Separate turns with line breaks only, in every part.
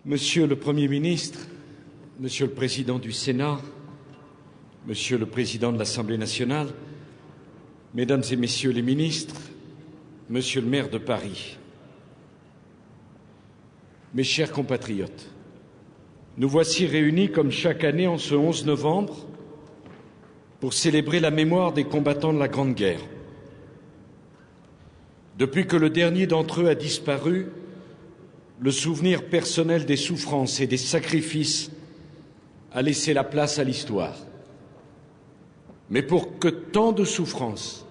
Monsieur le Premier ministre, Monsieur le Président du Sénat, Monsieur le Président de l'Assemblée nationale, Mesdames et Messieurs les ministres, Monsieur le maire de Paris, mes chers compatriotes, nous voici réunis comme chaque année en ce 11 novembre pour célébrer la mémoire des combattants de la Grande Guerre. Depuis que le dernier d'entre eux a disparu, le souvenir personnel des souffrances et des sacrifices a laissé la place à l'histoire. Mais pour que tant de souffrances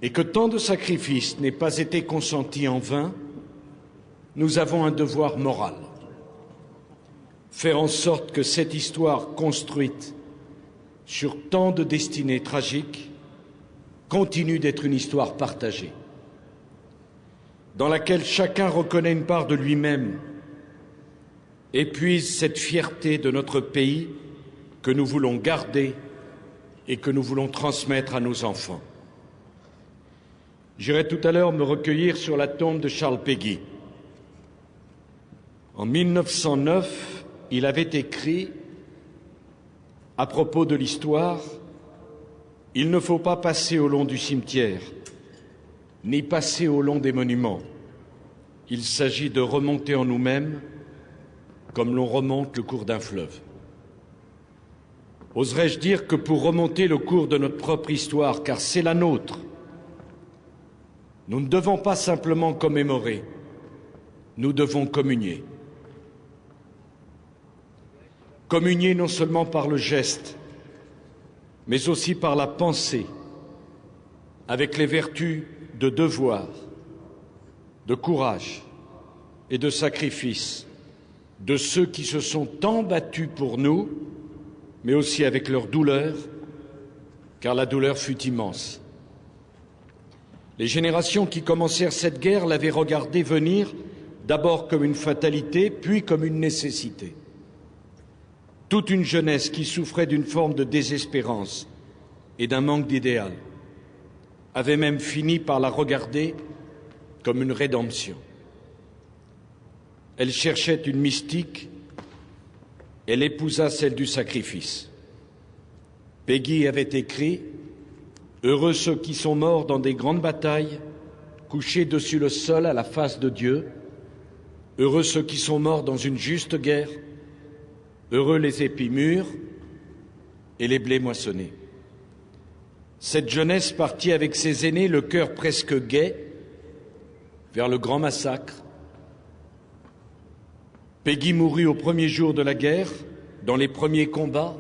et que tant de sacrifices n'aient pas été consentis en vain, nous avons un devoir moral. Faire en sorte que cette histoire construite sur tant de destinées tragiques continue d'être une histoire partagée, dans laquelle chacun reconnaît une part de lui-même et puise cette fierté de notre pays que nous voulons garder et que nous voulons transmettre à nos enfants. J'irai tout à l'heure me recueillir sur la tombe de Charles Péguy. En 1909, il avait écrit à propos de l'histoire: « Il ne faut pas passer au long du cimetière, ni passer au long des monuments. Il s'agit de remonter en nous-mêmes comme l'on remonte le cours d'un fleuve. » Oserais-je dire que pour remonter le cours de notre propre histoire, car c'est la nôtre, nous ne devons pas simplement commémorer, nous devons communier. Communier non seulement par le geste, mais aussi par la pensée, avec les vertus de devoir, de courage et de sacrifice de ceux qui se sont tant battus pour nous, mais aussi avec leur douleur, car la douleur fut immense. Les générations qui commencèrent cette guerre l'avaient regardée venir d'abord comme une fatalité, puis comme une nécessité. Toute une jeunesse qui souffrait d'une forme de désespérance et d'un manque d'idéal avait même fini par la regarder comme une rédemption. Elle cherchait une mystique, elle épousa celle du sacrifice. Péguy avait écrit « Heureux ceux qui sont morts dans des grandes batailles, couchés dessus le sol à la face de Dieu. Heureux ceux qui sont morts dans une juste guerre. Heureux les épis mûrs et les blés moissonnés. » Cette jeunesse partit avec ses aînés, le cœur presque gai, vers le grand massacre. Péguy mourut au premier jour de la guerre, dans les premiers combats,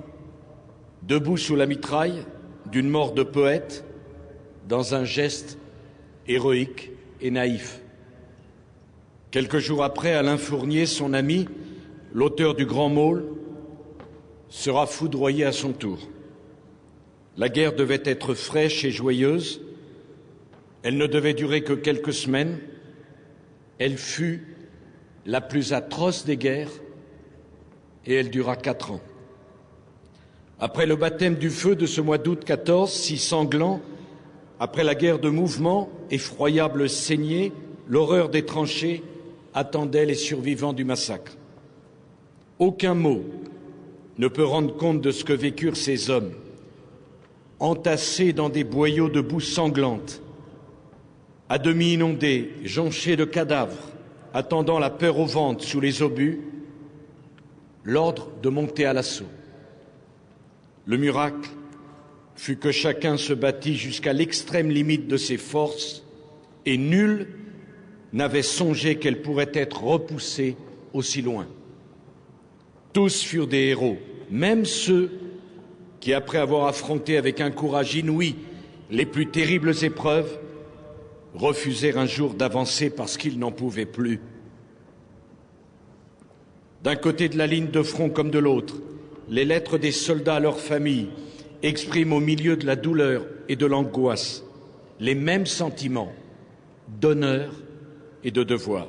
debout sous la mitraille, d'une mort de poète, dans un geste héroïque et naïf. Quelques jours après, Alain Fournier, son ami, l'auteur du Grand Môle, sera foudroyé à son tour. La guerre devait être fraîche et joyeuse. Elle ne devait durer que quelques semaines. Elle fut la plus atroce des guerres et elle dura 4 ans. Après le baptême du feu de ce mois d'août 14, si sanglant, après la guerre de mouvement, effroyable saignée, l'horreur des tranchées attendait les survivants du massacre. Aucun mot ne peut rendre compte de ce que vécurent ces hommes, entassés dans des boyaux de boue sanglante, à demi inondés, jonchés de cadavres, attendant la peur au ventre sous les obus, l'ordre de monter à l'assaut. Le miracle fut que chacun se battit jusqu'à l'extrême limite de ses forces et nul n'avait songé qu'elle pourrait être repoussée aussi loin. Tous furent des héros, même ceux qui, après avoir affronté avec un courage inouï les plus terribles épreuves, refusèrent un jour d'avancer parce qu'ils n'en pouvaient plus. D'un côté de la ligne de front comme de l'autre, les lettres des soldats à leurs familles expriment au milieu de la douleur et de l'angoisse les mêmes sentiments d'honneur et de devoir.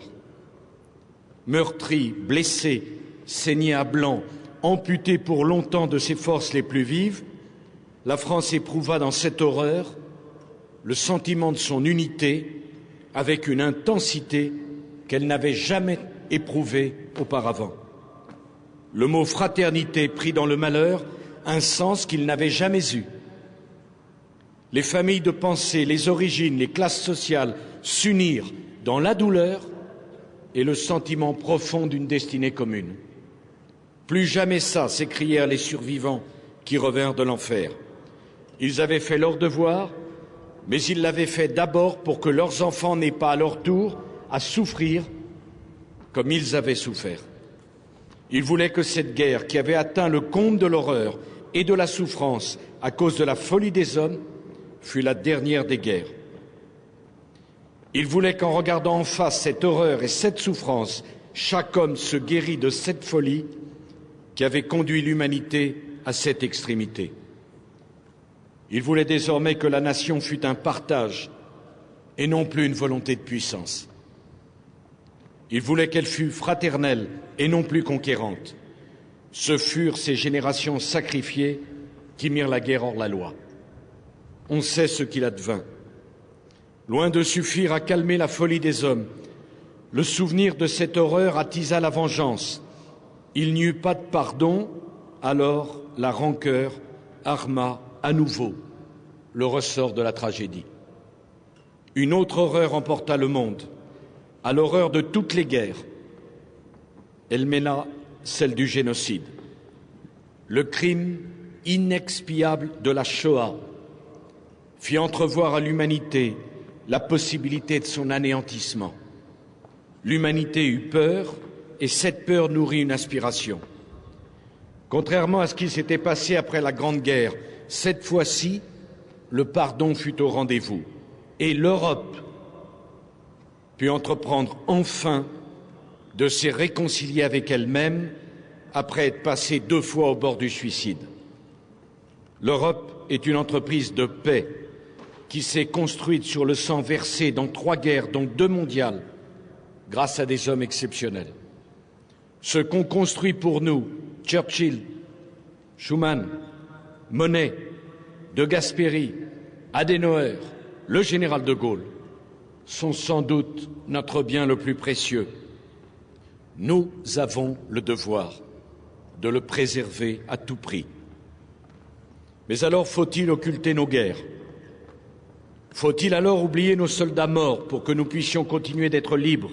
Meurtris, blessés, saignés à blanc, amputés pour longtemps de ses forces les plus vives, la France éprouva dans cette horreur le sentiment de son unité avec une intensité qu'elle n'avait jamais éprouvée auparavant. Le mot fraternité prit dans le malheur un sens qu'il n'avait jamais eu. Les familles de pensée, les origines, les classes sociales s'unirent dans la douleur et le sentiment profond d'une destinée commune. Plus jamais ça, s'écrièrent les survivants qui revinrent de l'enfer. Ils avaient fait leur devoir, mais ils l'avaient fait d'abord pour que leurs enfants n'aient pas à leur tour à souffrir comme ils avaient souffert. Ils voulaient que cette guerre, qui avait atteint le comble de l'horreur et de la souffrance à cause de la folie des hommes, fût la dernière des guerres. Ils voulaient qu'en regardant en face cette horreur et cette souffrance, chaque homme se guérît de cette folie qui avait conduit l'humanité à cette extrémité. Ils voulaient désormais que la nation fût un partage et non plus une volonté de puissance. Ils voulaient qu'elle fût fraternelle et non plus conquérante. Ce furent ces générations sacrifiées qui mirent la guerre hors la loi. On sait ce qu'il advint. Loin de suffire à calmer la folie des hommes, le souvenir de cette horreur attisa la vengeance. Il n'y eut pas de pardon, alors la rancœur arma à nouveau le ressort de la tragédie. Une autre horreur emporta le monde, à l'horreur de toutes les guerres. Elle mena celle du génocide. Le crime inexpiable de la Shoah fit entrevoir à l'humanité la possibilité de son anéantissement. L'humanité eut peur et cette peur nourrit une aspiration. Contrairement à ce qui s'était passé après la Grande Guerre, cette fois-ci, le pardon fut au rendez-vous et l'Europe put entreprendre enfin de se réconcilier avec elle-même après être passée 2 fois au bord du suicide. L'Europe est une entreprise de paix qui s'est construite sur le sang versé dans 3 guerres, dont 2 mondiales, grâce à des hommes exceptionnels. Ce qu'ont construit pour nous Churchill, Schuman, Monnet, De Gasperi, Adenauer, le général de Gaulle, sont sans doute notre bien le plus précieux. Nous avons le devoir de le préserver à tout prix. Mais alors faut-il occulter nos guerres? Faut-il alors oublier nos soldats morts pour que nous puissions continuer d'être libres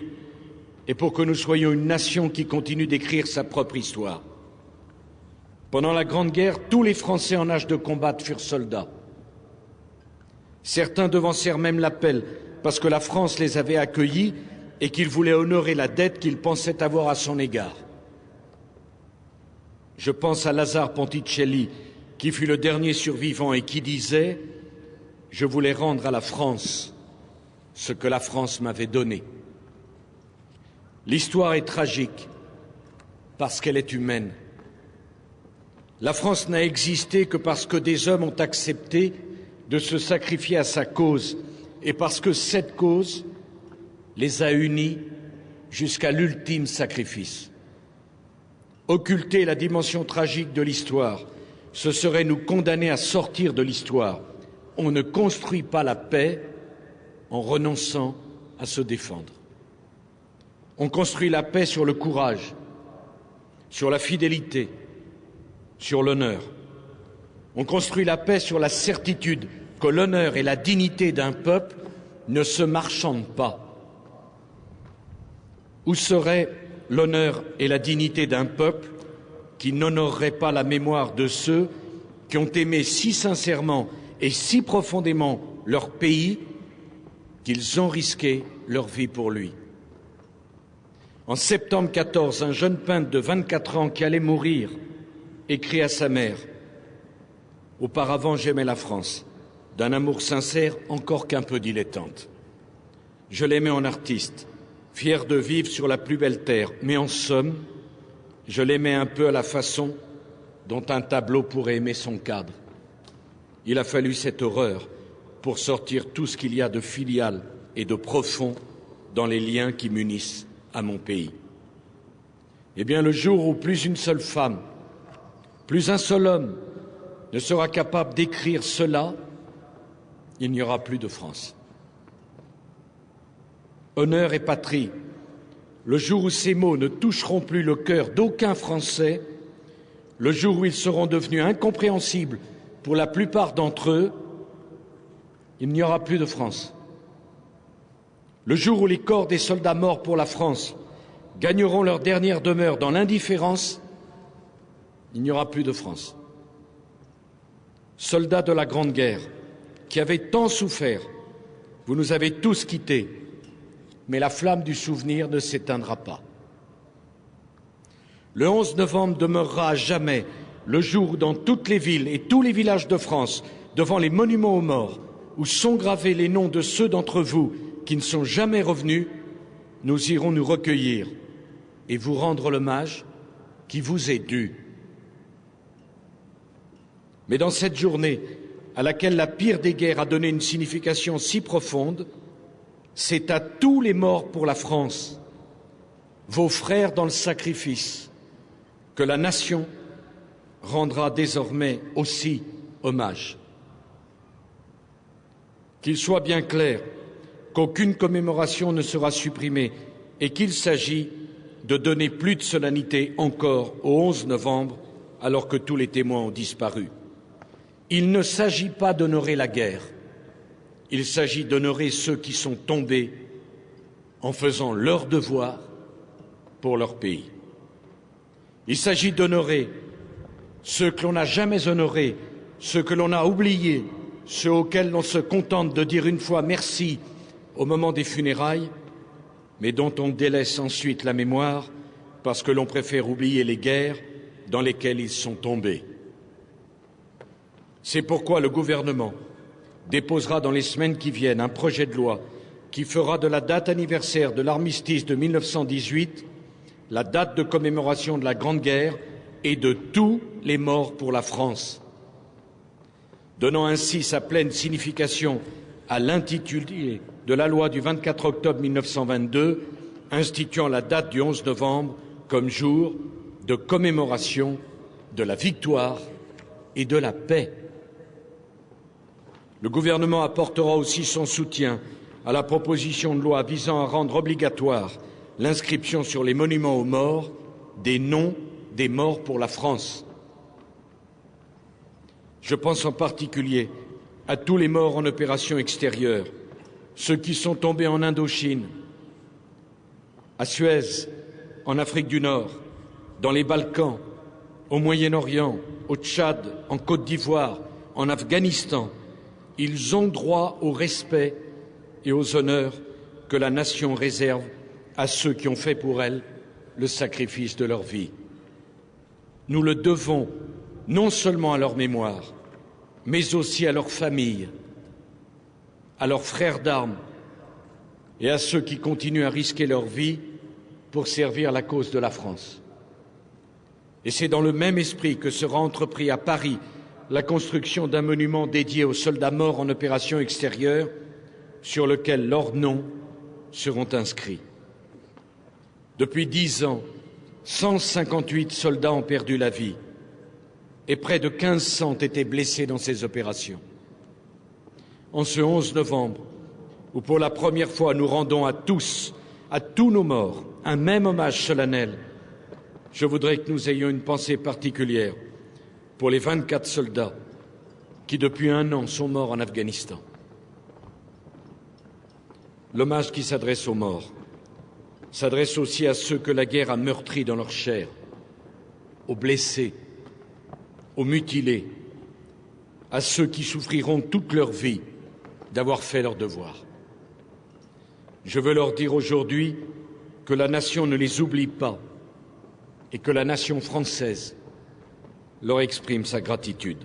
et pour que nous soyons une nation qui continue d'écrire sa propre histoire? Pendant la Grande Guerre, tous les Français en âge de combattre furent soldats. Certains devancèrent même l'appel parce que la France les avait accueillis et qu'ils voulaient honorer la dette qu'ils pensaient avoir à son égard. Je pense à Lazare Ponticelli, qui fut le dernier survivant et qui disait « Je voulais rendre à la France ce que la France m'avait donné ». L'histoire est tragique parce qu'elle est humaine. La France n'a existé que parce que des hommes ont accepté de se sacrifier à sa cause et parce que cette cause les a unis jusqu'à l'ultime sacrifice. Occulter la dimension tragique de l'histoire, ce serait nous condamner à sortir de l'histoire. On ne construit pas la paix en renonçant à se défendre. On construit la paix sur le courage, sur la fidélité, sur l'honneur. On construit la paix sur la certitude que l'honneur et la dignité d'un peuple ne se marchandent pas. Où serait l'honneur et la dignité d'un peuple qui n'honorerait pas la mémoire de ceux qui ont aimé si sincèrement et si profondément leur pays qu'ils ont risqué leur vie pour lui? En septembre 14, un jeune peintre de 24 ans qui allait mourir écrit à sa mère « Auparavant, j'aimais la France, d'un amour sincère, encore qu'un peu dilettante. Je l'aimais en artiste, fier de vivre sur la plus belle terre, mais en somme, je l'aimais un peu à la façon dont un tableau pourrait aimer son cadre. Il a fallu cette horreur pour sortir tout ce qu'il y a de filial et de profond dans les liens qui m'unissent à mon pays. Eh bien, le jour où plus une seule femme, plus un seul homme ne sera capable d'écrire cela, il n'y aura plus de France. Honneur et patrie, le jour où ces mots ne toucheront plus le cœur d'aucun Français, le jour où ils seront devenus incompréhensibles pour la plupart d'entre eux, il n'y aura plus de France. Le jour où les corps des soldats morts pour la France gagneront leur dernière demeure dans l'indifférence, il n'y aura plus de France. Soldats de la Grande Guerre, qui avaient tant souffert, vous nous avez tous quittés, mais la flamme du souvenir ne s'éteindra pas. Le 11 novembre demeurera à jamais le jour où dans toutes les villes et tous les villages de France, devant les monuments aux morts, où sont gravés les noms de ceux d'entre vous qui ne sont jamais revenus, nous irons nous recueillir et vous rendre l'hommage qui vous est dû. Mais dans cette journée à laquelle la pire des guerres a donné une signification si profonde, c'est à tous les morts pour la France, vos frères dans le sacrifice, que la nation rendra désormais aussi hommage. Qu'il soit bien clair qu'aucune commémoration ne sera supprimée et qu'il s'agit de donner plus de solennité encore au 11 novembre alors que tous les témoins ont disparu. Il ne s'agit pas d'honorer la guerre, il s'agit d'honorer ceux qui sont tombés en faisant leur devoir pour leur pays. Il s'agit d'honorer ceux que l'on n'a jamais honorés, ceux que l'on a oubliés, ceux auxquels l'on se contente de dire une fois merci au moment des funérailles, mais dont on délaisse ensuite la mémoire parce que l'on préfère oublier les guerres dans lesquelles ils sont tombés. C'est pourquoi le gouvernement déposera dans les semaines qui viennent un projet de loi qui fera de la date anniversaire de l'armistice de 1918 la date de commémoration de la Grande Guerre et de tous les morts pour la France, donnant ainsi sa pleine signification à l'intitulé de la loi du 24 octobre 1922 instituant la date du 11 novembre comme jour de commémoration de la victoire et de la paix. Le gouvernement apportera aussi son soutien à la proposition de loi visant à rendre obligatoire l'inscription sur les monuments aux morts des noms des morts pour la France. Je pense en particulier à tous les morts en opération extérieure, ceux qui sont tombés en Indochine, à Suez, en Afrique du Nord, dans les Balkans, au Moyen-Orient, au Tchad, en Côte d'Ivoire, en Afghanistan. Ils ont droit au respect et aux honneurs que la nation réserve à ceux qui ont fait pour elle le sacrifice de leur vie. Nous le devons non seulement à leur mémoire, mais aussi à leurs familles, à leurs frères d'armes et à ceux qui continuent à risquer leur vie pour servir la cause de la France. Et c'est dans le même esprit que sera entrepris à Paris la construction d'un monument dédié aux soldats morts en opération extérieure sur lequel leurs noms seront inscrits. Depuis 10 ans, 158 soldats ont perdu la vie et près de 1500 ont été blessés dans ces opérations. En ce 11 novembre, où pour la première fois nous rendons à tous nos morts, un même hommage solennel, je voudrais que nous ayons une pensée particulière pour les 24 soldats qui, depuis 1 an, sont morts en Afghanistan. L'hommage qui s'adresse aux morts s'adresse aussi à ceux que la guerre a meurtris dans leur chair, aux blessés, aux mutilés, à ceux qui souffriront toute leur vie d'avoir fait leur devoir. Je veux leur dire aujourd'hui que la nation ne les oublie pas et que la nation française leur exprime sa gratitude.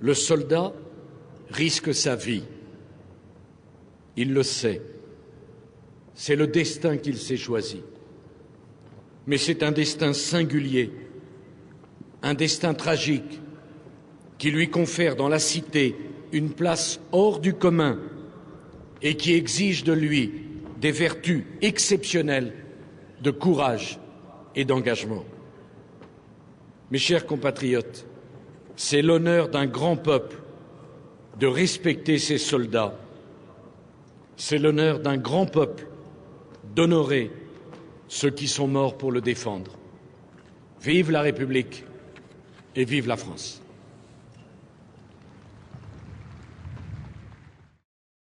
Le soldat risque sa vie. Il le sait. C'est le destin qu'il s'est choisi. Mais c'est un destin singulier, un destin tragique qui lui confère dans la cité une place hors du commun et qui exige de lui des vertus exceptionnelles de courage et d'engagement. Mes chers compatriotes, c'est l'honneur d'un grand peuple de respecter ses soldats. C'est l'honneur d'un grand peuple d'honorer ceux qui sont morts pour le défendre. Vive la République et vive la France.